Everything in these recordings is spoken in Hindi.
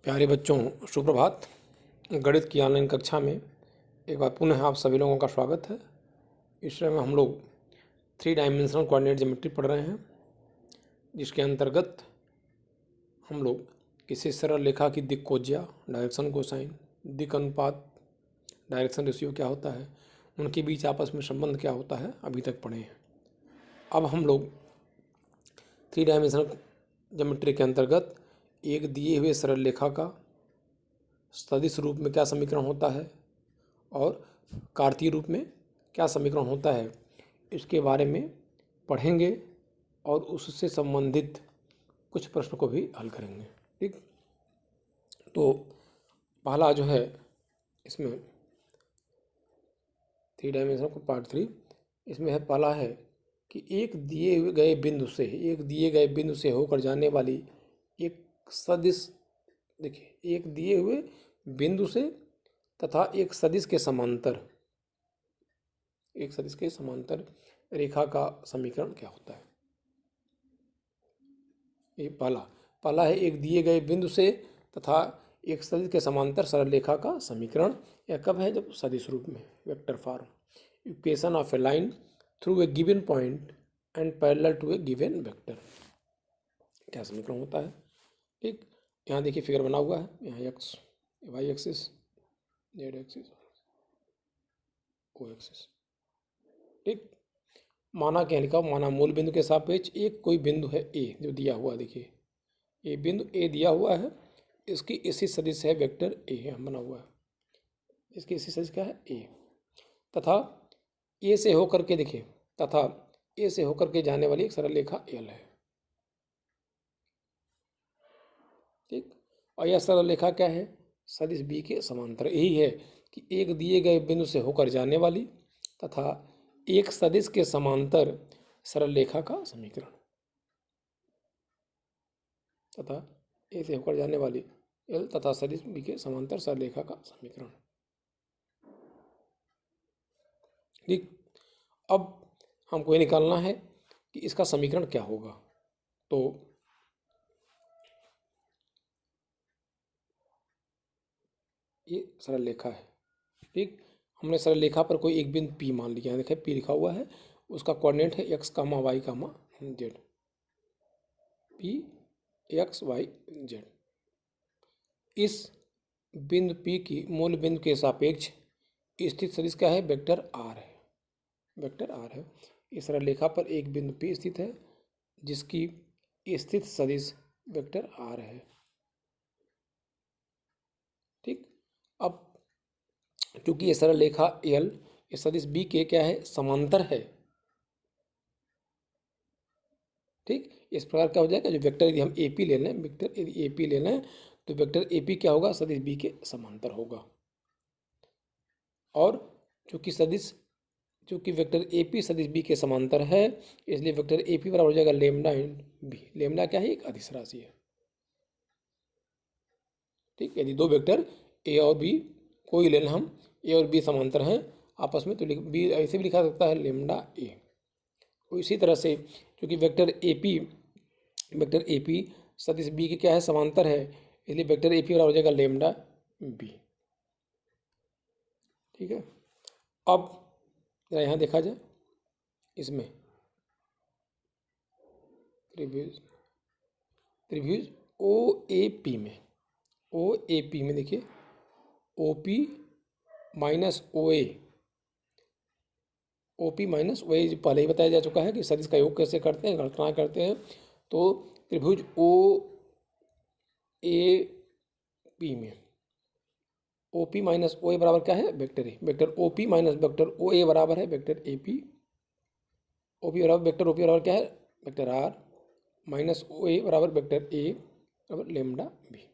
प्यारे बच्चों, सुप्रभात। गणित की ऑनलाइन कक्षा में एक बार पुनः आप सभी लोगों का स्वागत है। इस समय हम लोग 3 डायमेंशनल कोऑर्डिनेट ज्योमेट्री पढ़ रहे हैं, जिसके अंतर्गत हम लोग किसी सरल रेखा की दिक् कोज्या, डायरेक्शन कोसाइन, दिक् अनुपात, डायरेक्शन रेशियो क्या होता है, उनके बीच आपस में संबंध क्या होता है, अभी तक पढ़े हैं। अब हम लोग 3 डायमेंशनल ज्योमेट्री के अंतर्गत एक दिए हुए सरल रेखा का सदिश रूप में क्या समीकरण होता है और कार्तीय रूप में क्या समीकरण होता है, इसके बारे में पढ़ेंगे और उससे संबंधित कुछ प्रश्न को भी हल करेंगे। ठीक, तो पहला जो है इसमें 3 डायमेंशनल को पार्ट 3 इसमें है, पहला है कि एक दिए गए बिंदु से होकर जाने वाली एक सदिश, देखिए, एक दिए हुए बिंदु से तथा एक सदिश के समांतर रेखा का समीकरण क्या होता है। ये पहला है, एक दिए गए बिंदु से तथा एक सदिश के समांतर सरल रेखा का समीकरण। यह कब है? जब सदिश रूप में, vector form. Equation of a line through a given point and parallel to a given vector, क्या समीकरण होता है। ठीक, यहाँ देखिए फिगर बना हुआ है, यहाँ X Y axis, Z axis, O axis. ठीक, माना क्या लिखा, माना मूल बिंदु के सापेक्ष एक कोई बिंदु है ए जो दिया हुआ, देखिए ये बिंदु ए दिया हुआ है, इसकी इसी सदिश है वेक्टर ए, यहाँ बना हुआ है, इसकी इसी सदिश क्या है, ए, तथा ए से होकर के, देखिए, तथा ए से होकर के जाने वाली एक सरल रेखा एल है। ठीक, और यह सरल रेखा क्या है? सदिश बी के समांतर। यही है कि एक दिए गए बिंदु से होकर जाने वाली तथा एक सदिश के समांतर सरल रेखा का समीकरण, तथा ए से होकर जाने वाली एल तथा सदिश बी के समांतर सरल रेखा का समीकरण। ठीक, अब हमको ये निकालना है कि इसका समीकरण क्या होगा। तो ये सरल रेखा है। ठीक, हमने सरल रेखा पर कोई एक बिंदु P मान लिया है, देखिए P लिखा हुआ है, उसका कोऑर्डिनेट है x, y, z, P x y z। इस बिंदु P की मूल बिंदु के सापेक्ष स्थित सदिश क्या है? वेक्टर r है, वेक्टर r है। इस सरल रेखा पर एक बिंदु P स्थित है जिसकी स्थित सदिश वेक्टर r है। ठीक, अब क्योंकि ये सरल रेखा एल इस सदिश बी के क्या है? समांतर है। ठीक, इस प्रकार क्या हो जाएगा, जो वेक्टर यदि हम ए पी ले लें, वेक्टर यदि ए पी ले लें तो वेक्टर ए पी क्या होगा? सदिश बी के समांतर होगा। और चूंकि वेक्टर ए पी सदिश बी के समांतर है, इसलिए वेक्टर ए पी बराबर हो जाएगा लेमडा इन बी। लेमडा क्या है? एक अदिश राशि है। ठीक, यदि दो वेक्टर ए और बी कोई लेना, हम ए और बी समांतर हैं आपस में, तो बी ऐसे भी लिखा सकता है लेमडा ए। इसी तरह से क्योंकि वेक्टर ए पी सदिश बी के क्या है? समांतर है, इसलिए वेक्टर ए पी बराबर हो जाएगा लेमडा बी। ठीक है, अब जरा यहाँ देखा जाए, इसमें त्रिभुज ओ ए पी में देखिए ओ पी माइनस ओ ए, पहले ही बताया जा चुका है कि सदिश का योग कैसे करते हैं, गणना करते हैं। तो त्रिभुज ओ ए पी में ओ पी माइनस ओ ए बराबर क्या है? Vector A. Vector O P minus vector O A बराबर है vector A P. O P बराबर वेक्टर ओ पी बराबर क्या है? Vector R minus O A बराबर वेक्टर ए बराबर लेमडा बी।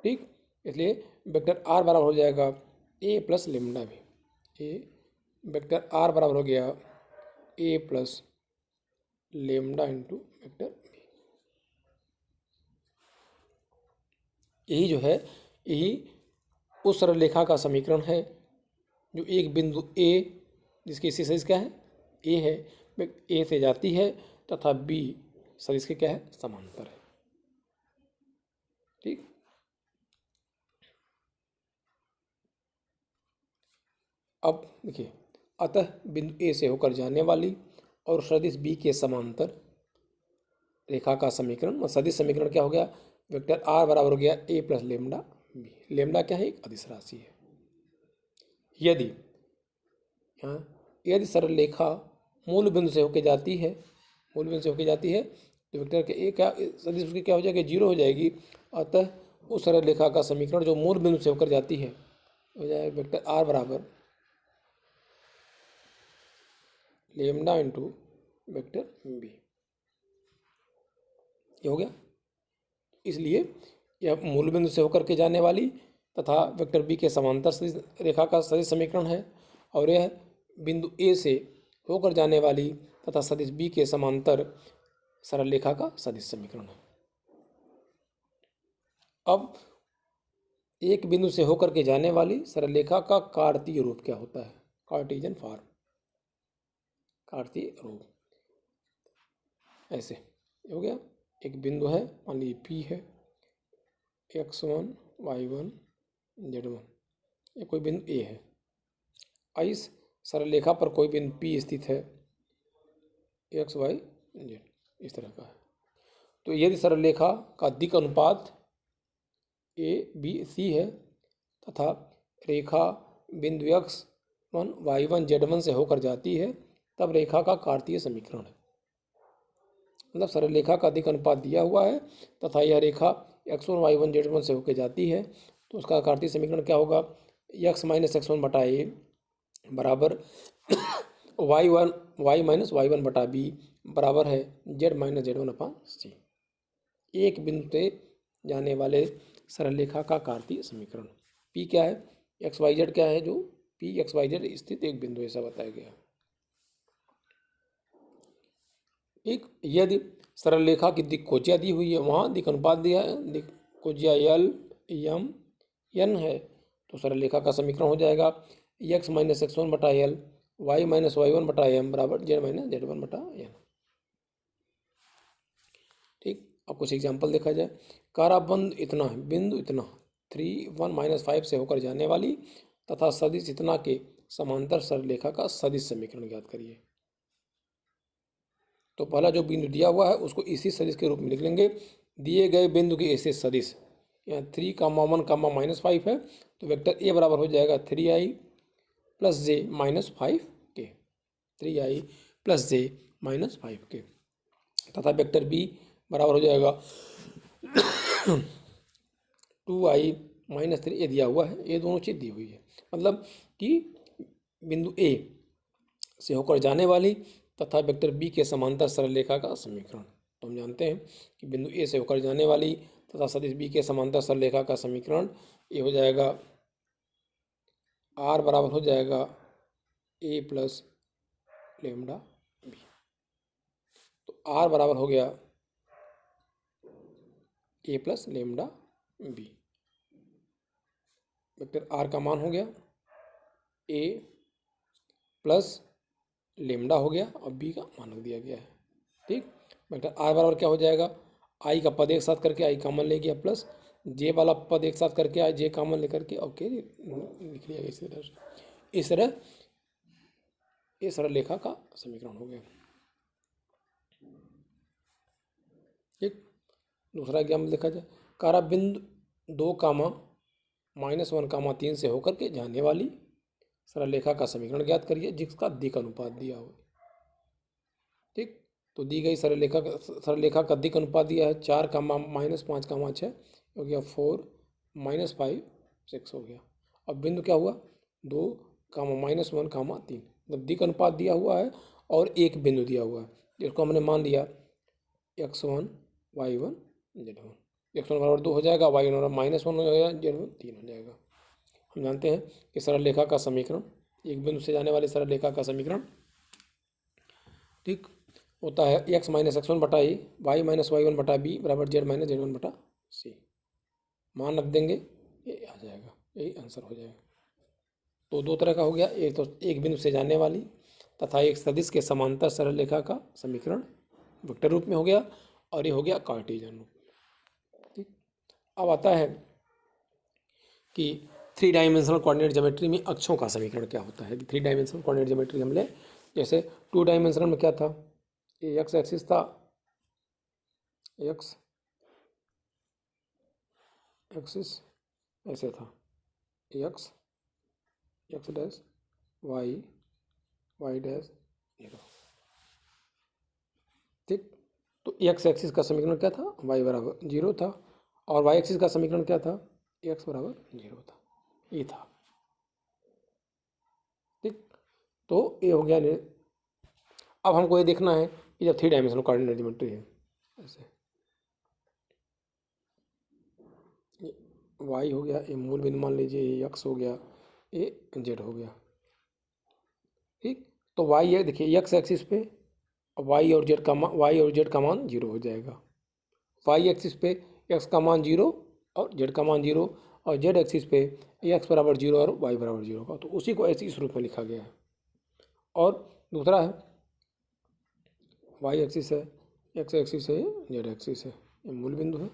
ठीक, इसलिए वेक्टर आर बराबर हो जाएगा A plus lambda B. A vector R बराबर हो गया A plus lambda into vector B. यही जो है, यही उस सरल रेखा का समीकरण है जो एक बिंदु ए, जिसकी इसी सदिश क्या है? ए है, ए से जाती है तथा बी सदिश के क्या है? समांतर है। ठीक। अब देखिए, अतः बिंदु ए से होकर जाने वाली और सदिश बी के समांतर रेखा का समीकरण, सदिश समीकरण क्या हो गया, वेक्टर आर बराबर हो गया A plus lambda B. Lambda क्या है, एक अदिश राशि है। यदि यहाँ यदि सरल रेखा मूल बिंदु से होकर जाती है, मूल बिंदु से होकर जाती है, तो वेक्टर के ए क्या सदिश उसकी क्या हो जाएगी, जीरो हो जाएगी। अतः उस सरल रेखा का समीकरण जो मूल बिंदु से होकर जाती है हो जाएगा वेक्टर आर बराबर लेमडा इंटू वेक्टर बी। ये हो गया। इसलिए यह मूल बिंदु से होकर के जाने वाली तथा वेक्टर बी के समांतर सदिश रेखा का सदिश समीकरण है, और यह बिंदु ए से होकर जाने वाली तथा सदिश बी के समांतर सरल रेखा का सदिश समीकरण है। अब एक बिंदु से होकर के जाने वाली सरल रेखा का कार्तीय रूप क्या होता है, कार्टेशियन फॉर्म, कार्तीय रूप ऐसे हो गया। एक बिंदु है, मान लीजिए पी है, x1 y1 z1, ये कोई बिंदु ए है। इस सरल रेखा पर कोई बिंदु पी स्थित है, x y z इस तरह का है। तो यदि सरल रेखा का दिक् अनुपात ए बी सी है तथा रेखा बिंदु x1 y1 z1 से होकर जाती है, तब रेखा का कार्तीय समीकरण है। मतलब सरल रेखा का दिक् अनुपात दिया हुआ है तथा यह रेखा x1 y1 z1 से होकर जाती है, तो उसका कार्तीय समीकरण क्या होगा, x माइनस x1 बटा ए बराबर y माइनस y1 बटा बी बराबर है z माइनस z1 अपॉन सी। एक बिंदु से जाने वाले सरल रेखा का कार्तीय समीकरण। p क्या है, एक्स वाई जेड क्या है, जो p एक्स वाई जेड स्थित एक बिंदु ऐसा बताया गया। एक यदि सरल रेखा की दिक् कोज्या दी हुई है, वहाँ दिक् अनुपात दिया है, दिक् कोज्या यल यम एन है, तो सरल रेखा का समीकरण हो जाएगा x माइनस x1 बटा एल y माइनस y1 बटा एम बराबर z माइनस z1 बटा एन। ठीक। अब कुछ एग्जाम्पल देखा जाए। काराबंद इतना है, बिंदु इतना 3 1 माइनस 5 से होकर जाने वाली तथा सदिश इतना के समांतर सरल रेखा का सदिश समीकरण ज्ञात करिए। तो पहला जो बिंदु दिया हुआ है उसको इसी सदिश के रूप में लिख लेंगे। दिए गए बिंदु के ऐसे सदिश, यहाँ 3 कामा 1 कामा माइनस 5 है, तो वेक्टर ए बराबर हो जाएगा 3i प्लस जे माइनस 5 के, 3i प्लस जे माइनस 5 के, तथा वेक्टर बी बराबर हो जाएगा 2i माइनस 3, ये दिया हुआ है, ये दोनों चीज़ दी हुई है। मतलब कि बिंदु ए से होकर जाने वाली तथा वेक्टर बी के समांतर सरल रेखा का समीकरण। तो हम जानते हैं कि बिंदु ए से होकर जाने वाली तथा सदिश बी के समांतर सरल रेखा का समीकरण ये हो जाएगा आर बराबर हो जाएगा ए प्लस लेमडा बी। तो आर बराबर हो गया A plus lambda B. Vector R का मान हो गया ए प्लस लेमडा हो गया और बी का मान रख दिया गया है। ठीक। वेक्टर आर बराबर क्या हो जाएगा, आई का पद एक साथ करके आई कॉमन ले गया, प्लस जे वाला पद एक साथ करके आई जे कॉमन लेकर के ओके लिख लिया गया। इस तरह ये सरल रेखा का समीकरण हो गया। ठीक। दूसरा एग्जाम्पल देखा जाए। काराबिंदु 2 कामा माइनस 1 कामा 3 से होकर के जाने वाली सरल रेखा का समीकरण ज्ञात करिए जिसका दिक् अनुपात दिया हो। ठीक। तो दी गई सरल रेखा का दिक् अनुपात दिया है 4 कामा माइनस 5 कामा 6 हो गया 4 माइनस 5 6 हो गया। अब बिंदु क्या हुआ 2 कामा माइनस 1 कामा 3, मतलब दिक् अनुपात दिया हुआ है और एक बिंदु दिया हुआ है जिसको हमने मान लिया x1 y1 z1। x1 बराबर 2 हो जाएगा, y1 बराबर माइनस 1 हो जाएगा, z1 3 हो जाएगा। हम जानते हैं कि सरल रेखा का समीकरण, एक बिंदु से जाने वाली सरल रेखा का समीकरण ठीक होता है x माइनस x1 बटा ए y माइनस y1 बटा बी बराबर z माइनस z1 बटा सी। मान रख देंगे, ये आ जाएगा, यही आंसर हो जाएगा। तो दो तरह का हो गया, एक तो एक बिंदु से जाने वाली तथा एक सदिश के समांतर सरल रेखा का समीकरण वेक्टर रूप में हो गया, और ये हो गया कार्टेशियन रूप। ठीक। अब आता है कि 3 डायमेंशनल कोऑर्डिनेट ज्योमेट्री में अक्षों का समीकरण क्या होता है। 3 डायमेंशनल कोऑर्डिनेट ज्योमेट्री हम ले, जैसे 2 डायमेंशनल में क्या था, ये एक्स एक्सिस था, एक्स एक्सिस ऐसे था, x x dash y y dash 0, ठीक। तो एक्स एक्सिस का समीकरण क्या था, वाई बराबर 0 था, और वाई एक्सिस का समीकरण क्या था, एक्स बराबर 0 था, ये था, ठीक। तो ये हो गया। अब हमको ये देखना है कि जब 3 डायमेंशनल कोऑर्डिनेट ज्योमेट्री है, ऐसे ये वाई हो गया, ये मूल बिंदु मान लीजिए, ये एक्स हो गया, ये जेड हो गया, ठीक। तो वाई है, देखिए एक्स एक्सिस पे वाई और जेड का मान 0 हो जाएगा। वाई एक्सिस पे एक्स का मान 0 और जेड का मान 0, और जेड एक्सिस पे एक्स बराबर 0 और वाई बराबर 0 का, तो उसी को ऐसे इस रूप में लिखा गया है। और दूसरा है वाई एक्सिस है, एक्स एक्सिस है, जेड एक्सिस है, ये मूल बिंदु है,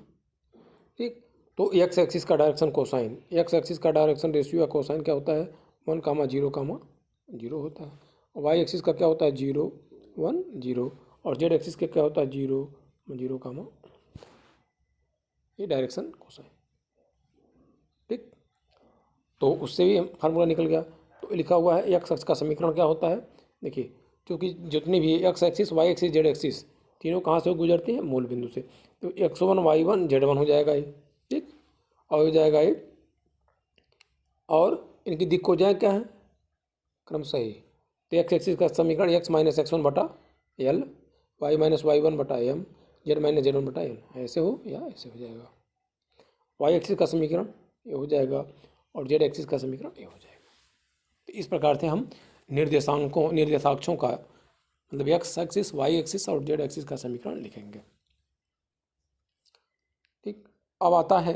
ठीक। तो एक्स एक्सिस का डायरेक्शन कोसाइन, एक्स एक्सिस का डायरेक्शन रेशियो या कोसाइन क्या होता है, 1,0,0 होता है। वाई एक्सिस का क्या होता है, 0 1 0, और जेड एक्सिस का क्या होता है, 0 0, ये डायरेक्शन कोसाइन, ठीक। तो उससे भी फार्मूला निकल गया। तो लिखा हुआ है एक्स एक्स का समीकरण क्या होता है, देखिए, क्योंकि जितनी भी x axis y axis Z axis तीनों कहाँ से गुजरती हैं, मूल बिंदु से, तो x1 y1 z1 हो जाएगा ये, ठीक। और हो जाएगा ये, और इनकी दिक्कोजाएँ क्या है, क्रमशः ही। तो एक्स एक्सिस का समीकरण x माइनस x1 बटा एल, वाई माइनस y1 बटा एम, जेड माइनस z1 बटा एल, ऐसे हो या ऐसे हो जाएगा। वाई एक्सिस का समीकरण ये हो जाएगा, और जेड एक्सिस का समीकरण ये हो जाएगा। तो इस प्रकार से हम निर्देशाक्षों का, मतलब एक्स एक्सिस वाई एक्सिस और जेड एक्सिस का समीकरण लिखेंगे, ठीक। अब आता है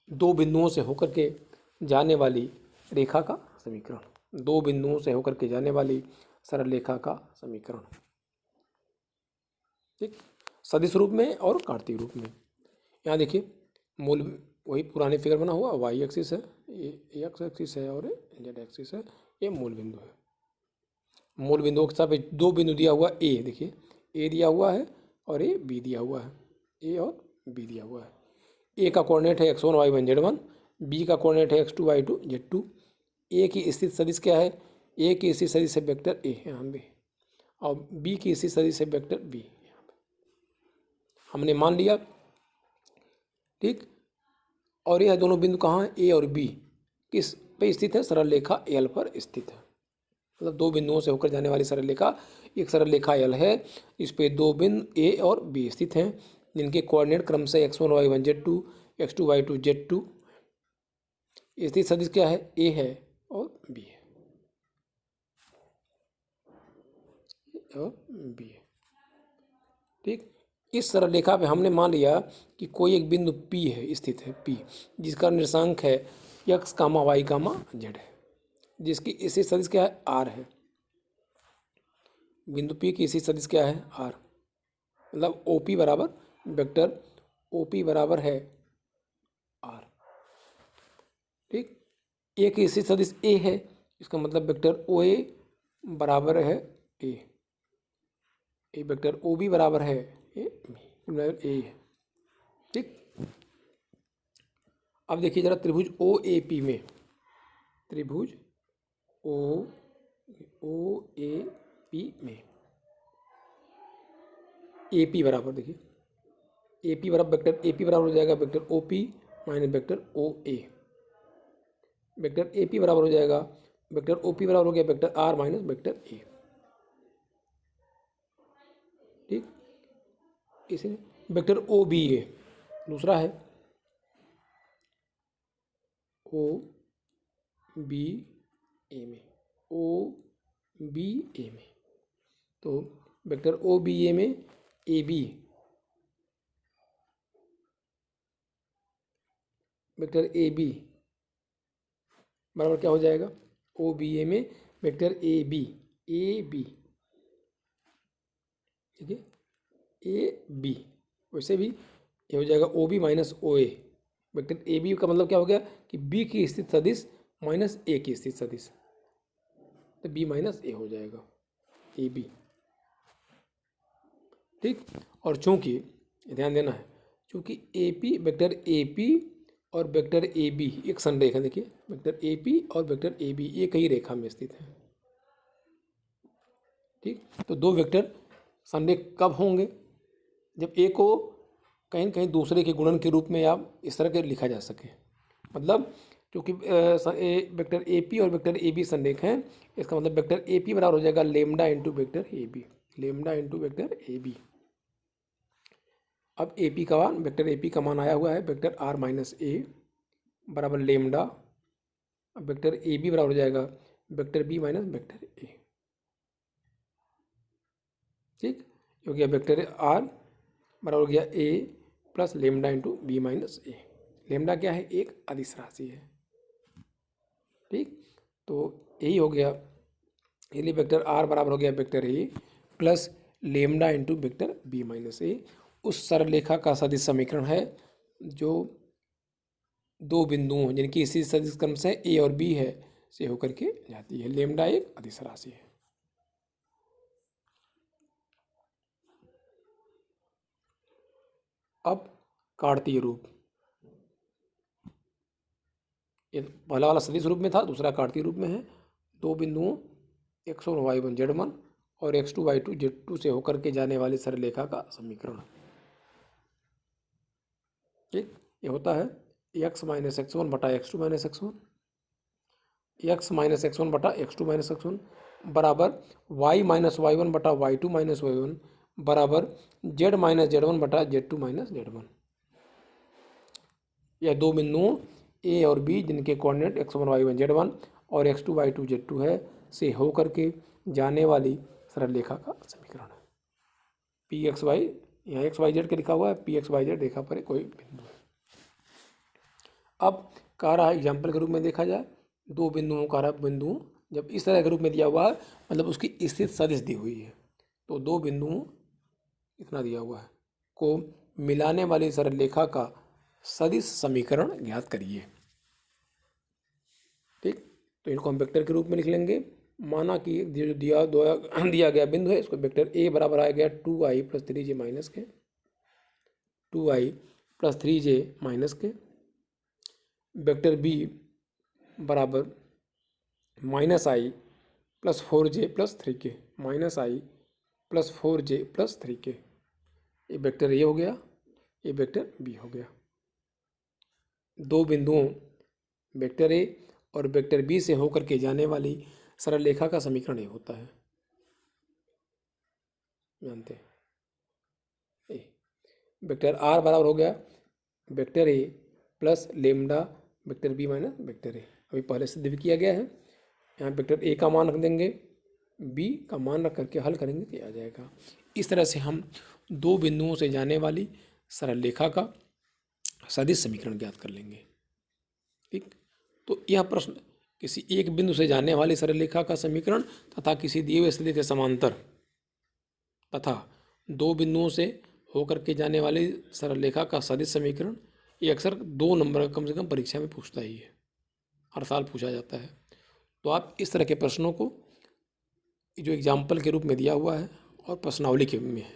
2 बिंदुओं से होकर के जाने वाली रेखा का समीकरण, 2 बिंदुओं से होकर के जाने वाली सरल रेखा का समीकरण, ठीक, सदिश रूप में और कार्तीय रूप में। यहाँ देखिए, मूल वही पुराने फिगर बना हुआ, वाई एक्सिस है, ये एक्स एक्सिस है, और जेड एक्सिस है, ये मूल बिंदु है। मूल बिंदुओं के साथ 2 बिंदु दिया हुआ, ए देखिए, ए दिया हुआ है और ए बी दिया हुआ है, ए और बी दिया हुआ है। ए का कोऑर्डिनेट है x1 y1 z1, बी का कोऑर्डिनेट है x2 y2 z2। ए की स्थित सदिश क्या है, ए की स्थित सदिश है वेक्टर ए यहाँ पे, और बी की स्थित सदिश है वेक्टर बी यहाँ पे, हमने मान लिया, ठीक। और यह दोनों बिंदु कहाँ हैं, ए और बी किस पे स्थित है, सरल रेखा एल पर स्थित है। मतलब 2 बिंदुओं से होकर जाने वाली सरल रेखा, एक सरल रेखा एल है, इस पे 2 बिंदु ए और बी स्थित हैं, जिनके कोऑर्डिनेट क्रमशः x1 y1 z2, x2 y2 z2। स्थित सदिश क्या है, ए है और बी है, और बी है, ठीक। इस सरल रेखा पे हमने मान लिया कि कोई एक बिंदु P है, स्थित है P, जिसका निर्देशांक है x, y, z है, जिसकी स्थित सदिश क्या है, r है। बिंदु P की स्थित सदिश क्या है, r, मतलब OP बराबर वेक्टर OP बराबर है r, ठीक। ए की स्थित सदिश ए है, इसका मतलब वेक्टर OA बराबर है ए, वेक्टर OB बराबर है ए है, ठीक। अब देखिए जरा त्रिभुज OAP में, त्रिभुज OAP में AP बराबर, देखिए AP बराबर वेक्टर AP बराबर हो जाएगा vector OP minus vector OA, vector AP बराबर हो जाएगा वेक्टर OP बराबर हो गया vector R minus vector A, ठीक। इसे वेक्टर OBA दूसरा है, OBA में, OBA में, तो वेक्टर OBA में AB, वेक्टर AB बराबर क्या हो जाएगा, OBA में वेक्टर AB, ठीक है, AB। वैसे भी ये हो जाएगा O B minus O A. Vector A B का मतलब क्या हो गया कि बी की स्थित सदिश माइनस ए की स्थित सदिश, तो बी माइनस ए हो जाएगा ए बी। ठीक, और चूंकि ध्यान देना है, चूंकि A P vector A P और वेक्टर ए बी एक संरेखा, देखिए वेक्टर ए पी और वेक्टर ए बी एक ही रेखा में स्थित है। ठीक, तो दो वेक्टर संरेख कब होंगे, जब ए को कहीं कहीं दूसरे के गुणन के रूप में या इस तरह के लिखा जा सके। मतलब क्योंकि वेक्टर ए पी और वेक्टर ए बी संरेख हैं, इसका मतलब वेक्टर ए पी बराबर हो जाएगा lambda into vector A B, lambda into vector A B. अब ए पी का मान, वेक्टर ए पी का मान आया हुआ है वेक्टर आर माइनस ए बराबर लेमडा। अब वेक्टर ए बी बराबर हो जाएगा vector B minus vector A. ठीक, हो गया वेक्टर आर बराबर हो गया A plus lambda into B minus A. Lambda क्या है, एक अदिश राशि है। ठीक, तो यही हो गया, इसलिए वेक्टर आर बराबर हो गया vector A plus lambda into vector B minus A. उस सरलरेखा का सदिश समीकरण है जो दो बिंदुओं जिनकी इसी सदिश क्रम से ए और बी है से होकर के जाती है। लेमडा एक अदिश राशि है। अब कार्तीय रूप, ये पहला वाला सदिश रूप में था, दूसरा कार्तीय रूप में है। दो बिंदुओं x1 y1 z1 और x2 y2 z2 से होकर के जाने वाली सरलरेखा का समीकरण। ठीक, ये होता है x माइनस एक्स वन बटा X two minus X one, X minus X one बटा X two minus X one बराबर y माइनस वाई वन बटा Y two minus Y one बराबर z माइनस जेड वन बटा Z two minus Z one. यह दो बिंदुओं ए और बी जिनके कोऑर्डिनेट x1 y1 z1 और x2 y2 z2 है से होकर के जाने वाली सरलरेखा का समीकरण है। पी एक्स वाई, यहाँ एक्स वाई जेड के लिखा हुआ है, पी एक्स वाई जेड रेखा पर कोई बिंदु है। अब कह रहा है एग्जाम्पल के रूप में देखा जाए, दो बिंदुओं का बिंदुओं जब इस तरह के रूप में दिया हुआ है, मतलब उसकी स्थित सदिश दी हुई है, तो दो बिंदुओं इतना दिया हुआ है को मिलाने वाली सरलरेखा का सदिश समीकरण ज्ञात करिए। ठीक, तो इनको हम वेक्टर के रूप में लिख लेंगे। माना कि जो दिया गया बिंदु है, इसको वेक्टर ए बराबर आ गया 2i plus 3j minus K, 2i plus 3j minus K. Vector B बराबर minus I plus 4j plus 3k, minus I plus 4j plus 3k। ये वेक्टर ए हो गया, ये वेक्टर बी हो गया। दो बिंदुओं वेक्टर ए और वेक्टर बी से होकर के जाने वाली सरलरेखा का समीकरण ये होता है, जानते हैं। ए वेक्टर आर बराबर हो गया vector A plus lambda vector B minus vector A. अभी पहले सिद्ध भी किया गया है। यहाँ वेक्टर ए का मान रख देंगे, बी का मान रख करके हल करेंगे तो आ जाएगा। इस तरह से हम दो बिंदुओं से जाने वाली सरलरेखा का सदिश समीकरण ज्ञात कर लेंगे। ठीक, तो यह प्रश्न किसी एक बिंदु से जाने वाली सरलरेखा का समीकरण तथा किसी दिए हुए स्थिति के समांतर तथा दो बिंदुओं से होकर के जाने वाली सरलरेखा का सदिश समीकरण, ये अक्सर 2 नंबर कम से कम परीक्षा में पूछता ही है, हर साल पूछा जाता है। तो आप इस तरह के प्रश्नों को जो एग्जाम्पल के रूप में दिया हुआ है और प्रश्नावली के में है,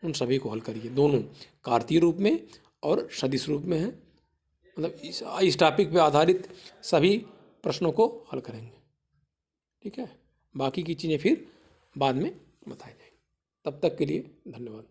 उन सभी को हल करिए। दोनों कार्तीय रूप में और सदिश रूप में है, मतलब इस टॉपिक पे आधारित सभी प्रश्नों को हल करेंगे। ठीक है, बाकी की चीज़ें फिर बाद में बताई जाएंगी। तब तक के लिए धन्यवाद।